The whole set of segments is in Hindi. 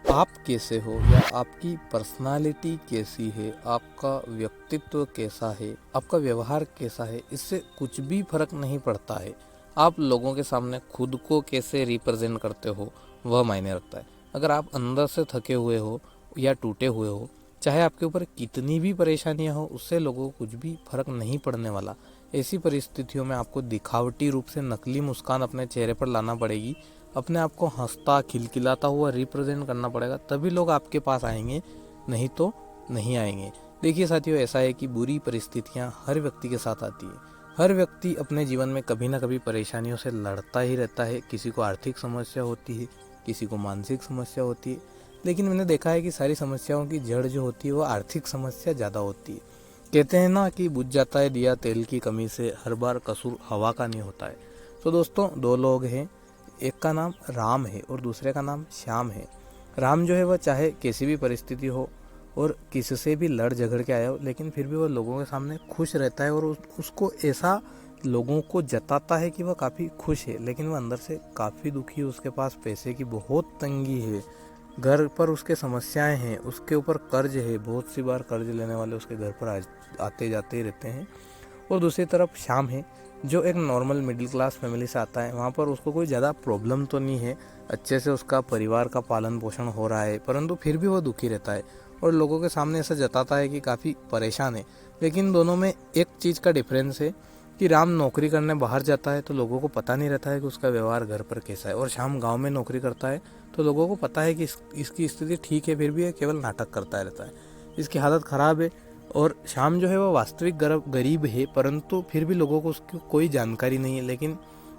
आप कैसे हो या आपकी पर्सनालिटी कैसी है, आपका व्यक्तित्व कैसा है, आपका व्यवहार कैसा है, इससे कुछ भी फर्क नहीं पड़ता है। आप लोगों के सामने खुद को कैसे रिप्रेजेंट करते हो वह मायने रखता है। अगर आप अंदर से थके हुए हो या टूटे हुए हो, चाहे आपके ऊपर कितनी भी परेशानियां हो, उससे लोगों को कुछ भी फर्क नहीं पड़ने वाला। ऐसी परिस्थितियों में आपको दिखावटी रूप से नकली मुस्कान अपने चेहरे पर लाना पड़ेगी, अपने आप को हंसता खिलखिलाता हुआ रिप्रेजेंट करना पड़ेगा, तभी लोग आपके पास आएंगे, नहीं तो नहीं आएंगे। देखिए साथियों, ऐसा है कि बुरी परिस्थितियां हर व्यक्ति के साथ आती है। हर व्यक्ति अपने जीवन में कभी ना कभी परेशानियों से लड़ता ही रहता है। किसी को आर्थिक समस्या होती है, किसी को मानसिक समस्या होती है, लेकिन मैंने देखा है कि सारी समस्याओं की जड़ जो होती है वो आर्थिक समस्या ज़्यादा होती है। कहते हैं ना कि बुझ जाता है दिया तेल की कमी से, हर बार कसूर हवा का नहीं होता है। तो दोस्तों, दो लोग हैं, एक का नाम राम है और दूसरे का नाम श्याम है। राम जो है वह चाहे कैसी भी परिस्थिति हो और किससे भी लड़ झगड़ के आया हो, लेकिन फिर भी वह लोगों के सामने खुश रहता है और उसको ऐसा लोगों को जताता है कि वह काफ़ी खुश है, लेकिन वह अंदर से काफ़ी दुखी है। उसके पास पैसे की बहुत तंगी है, घर पर उसके समस्याएं हैं, उसके ऊपर कर्ज है, बहुत सी बार कर्ज लेने वाले उसके घर पर आते जाते ही रहते हैं। और दूसरी तरफ श्याम है, जो एक नॉर्मल मिडिल क्लास फैमिली से आता है। वहाँ पर उसको कोई ज़्यादा प्रॉब्लम तो नहीं है, अच्छे से उसका परिवार का पालन पोषण हो रहा है, परंतु फिर भी वो दुखी रहता है और लोगों के सामने ऐसा जताता है कि काफ़ी परेशान है। लेकिन दोनों में एक चीज़ का डिफरेंस है कि राम नौकरी करने बाहर जाता है तो लोगों को पता नहीं रहता है कि उसका व्यवहार घर पर कैसा है, और श्याम गाँव में नौकरी करता है तो लोगों को पता है कि इसकी स्थिति ठीक है, फिर भी ये केवल नाटक करता रहता है, इसकी हालत ख़राब है। और श्याम जो है वो वास्तविक गरीब है, परंतु फिर भी लोगों को उसकी कोई जानकारी नहीं है। लेकिन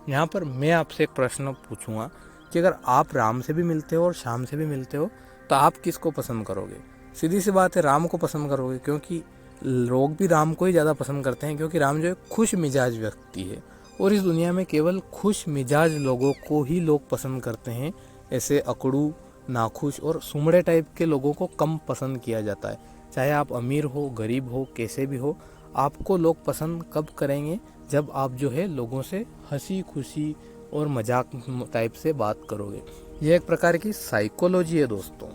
यहाँ पर मैं आपसे एक प्रश्न पूछूंगा कि अगर आप राम से भी मिलते हो और श्याम से भी मिलते हो तो आप किसको पसंद करोगे? सीधी सी बात है, राम को पसंद करोगे, क्योंकि लोग भी राम को ही ज़्यादा पसंद करते हैं, क्योंकि राम जो है खुश मिजाज व्यक्ति है और इस दुनिया में केवल खुश मिजाज लोगों को ही लोग पसंद करते हैं। ऐसे अकड़ू, नाखुश और सुमड़े टाइप के लोगों को कम पसंद किया जाता है। चाहे आप अमीर हो, गरीब हो, कैसे भी हो, आपको लोग पसंद कब करेंगे? जब आप जो है लोगों से हंसी खुशी और मजाक टाइप से बात करोगे। यह एक प्रकार की साइकोलॉजी है दोस्तों।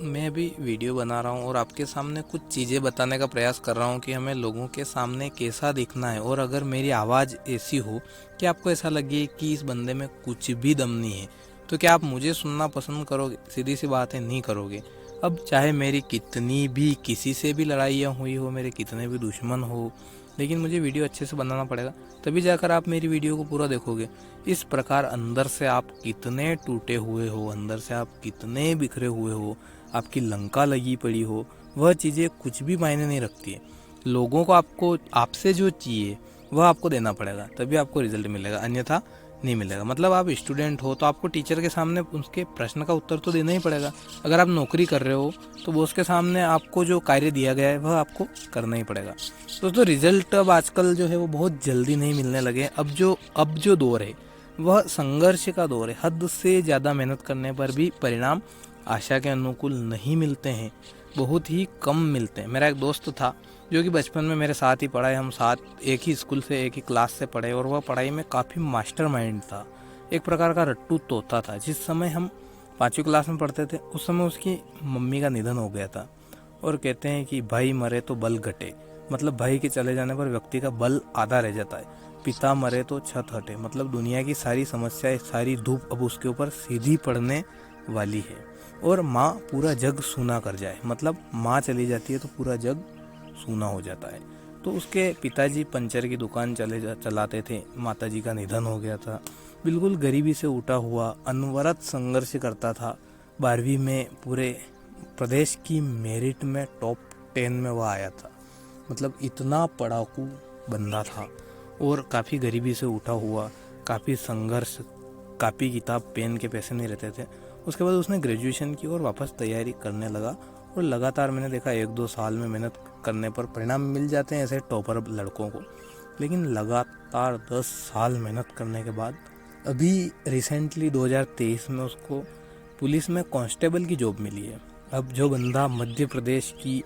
मैं भी वीडियो बना रहा हूँ और आपके सामने कुछ चीज़ें बताने का प्रयास कर रहा हूँ कि हमें लोगों के सामने कैसा दिखना है। और अगर मेरी आवाज़ ऐसी हो कि आपको ऐसा लगे कि इस बंदे में कुछ भी दम नहीं है, तो क्या आप मुझे सुनना पसंद करोगे? सीधी सी बात है, नहीं करोगे। अब चाहे मेरी कितनी भी किसी से भी लड़ाइयाँ हुई हो, मेरे कितने भी दुश्मन हो, लेकिन मुझे वीडियो अच्छे से बनाना पड़ेगा, तभी जाकर आप मेरी वीडियो को पूरा देखोगे। इस प्रकार अंदर से आप कितने टूटे हुए हो, अंदर से आप कितने बिखरे हुए हो, आपकी लंका लगी पड़ी हो, वह चीज़ें कुछ भी मायने नहीं रखती है। लोगों को आपको आपसे जो चाहिए वह आपको देना पड़ेगा, तभी आपको रिजल्ट मिलेगा, अन्यथा नहीं मिलेगा। मतलब आप स्टूडेंट हो तो आपको टीचर के सामने उसके प्रश्न का उत्तर तो देना ही पड़ेगा। अगर आप नौकरी कर रहे हो तो बॉस के सामने आपको जो कार्य दिया गया है वह आपको करना ही पड़ेगा। दोस्तों, रिजल्ट अब आजकल जो है वो बहुत जल्दी नहीं मिलने लगे। अब जो दौर है वह संघर्ष का दौर है। हद से ज़्यादा मेहनत करने पर भी परिणाम आशा के अनुकूल नहीं मिलते हैं, बहुत ही कम मिलते हैं। मेरा एक दोस्त था जो कि बचपन में मेरे साथ ही पढ़ा है, हम साथ एक ही स्कूल से एक ही क्लास से पढ़े, और वह पढ़ाई में काफ़ी मास्टरमाइंड था, एक प्रकार का रट्टू तोता था। जिस समय हम 5वीं क्लास में पढ़ते थे उस समय उसकी मम्मी का निधन हो गया था, और कहते हैं कि भाई मरे तो बल घटे, मतलब भाई के चले जाने पर व्यक्ति का बल आधा रह जाता है। पिता मरे तो छत हटे, मतलब दुनिया की सारी समस्याएं, सारी धूप अब उसके ऊपर सीधी पड़ने वाली है। और माँ पूरा जग सूना कर जाए, मतलब माँ चली जाती है तो पूरा जग सूना हो जाता है। तो उसके पिताजी पंचर की दुकान चलाते थे, माताजी का निधन हो गया था। बिल्कुल गरीबी से उठा हुआ अनवरत संघर्ष करता था। 12वीं में पूरे प्रदेश की मेरिट में टॉप 10 में वह आया था। मतलब इतना पढ़ाकू बंदा था और काफ़ी गरीबी से उठा हुआ, काफ़ी संघर्ष, कापी किताब पेन के पैसे नहीं रहते थे। उसके बाद उसने ग्रेजुएशन की और वापस तैयारी करने लगा, और लगातार मैंने देखा 1-2 साल में मेहनत करने पर परिणाम मिल जाते हैं ऐसे टॉपर लड़कों को। लेकिन लगातार 10 साल मेहनत करने के बाद अभी रिसेंटली 2023 में उसको पुलिस में कांस्टेबल की जॉब मिली है। अब जो बंदा मध्य प्रदेश की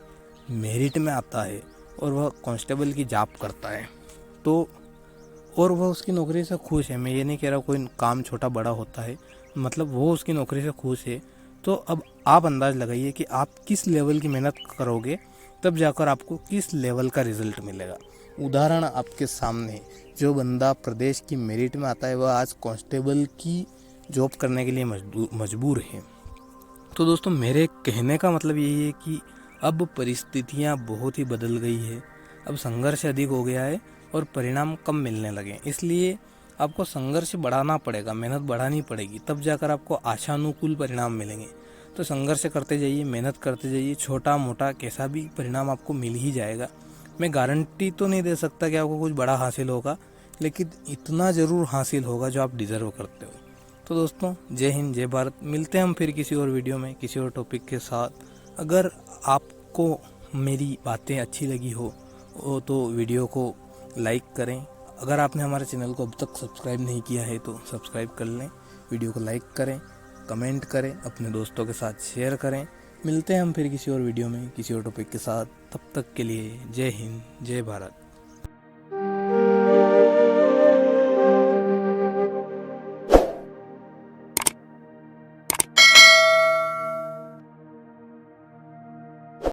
मेरिट में आता है और वह कांस्टेबल की जॉब करता है, तो और वह उसकी नौकरी से खुश है। मैं ये नहीं कह रहा कोई काम छोटा बड़ा होता है, मतलब वो उसकी नौकरी से खुश है, तो अब आप अंदाज लगाइए कि आप किस लेवल की मेहनत करोगे, तब जाकर आपको किस लेवल का रिजल्ट मिलेगा। उदाहरण आपके सामने, जो बंदा प्रदेश की मेरिट में आता है वह आज कांस्टेबल की जॉब करने के लिए मजबूर है। तो दोस्तों, मेरे कहने का मतलब यही है कि अब परिस्थितियाँ बहुत ही बदल गई है। अब संघर्ष अधिक हो गया है और परिणाम कम मिलने लगे, इसलिए आपको संघर्ष बढ़ाना पड़ेगा, मेहनत बढ़ानी पड़ेगी, तब जाकर आपको आशानुकूल परिणाम मिलेंगे। तो संघर्ष करते जाइए, मेहनत करते जाइए, छोटा मोटा कैसा भी परिणाम आपको मिल ही जाएगा। मैं गारंटी तो नहीं दे सकता कि आपको कुछ बड़ा हासिल होगा, लेकिन इतना ज़रूर हासिल होगा जो आप डिज़र्व करते हो। तो दोस्तों, जय हिंद, जय भारत। मिलते हैं हम फिर किसी और वीडियो में, किसी और टॉपिक के साथ। अगर आपको मेरी बातें अच्छी लगी हो तो वीडियो को लाइक करें। अगर आपने हमारे चैनल को अब तक सब्सक्राइब नहीं किया है तो सब्सक्राइब कर लें, वीडियो को लाइक करें, कमेंट करें, अपने दोस्तों के साथ शेयर करें। मिलते हैं हम फिर किसी और वीडियो में, किसी और टॉपिक के साथ। तब तक के लिए जय हिंद, जय भारत।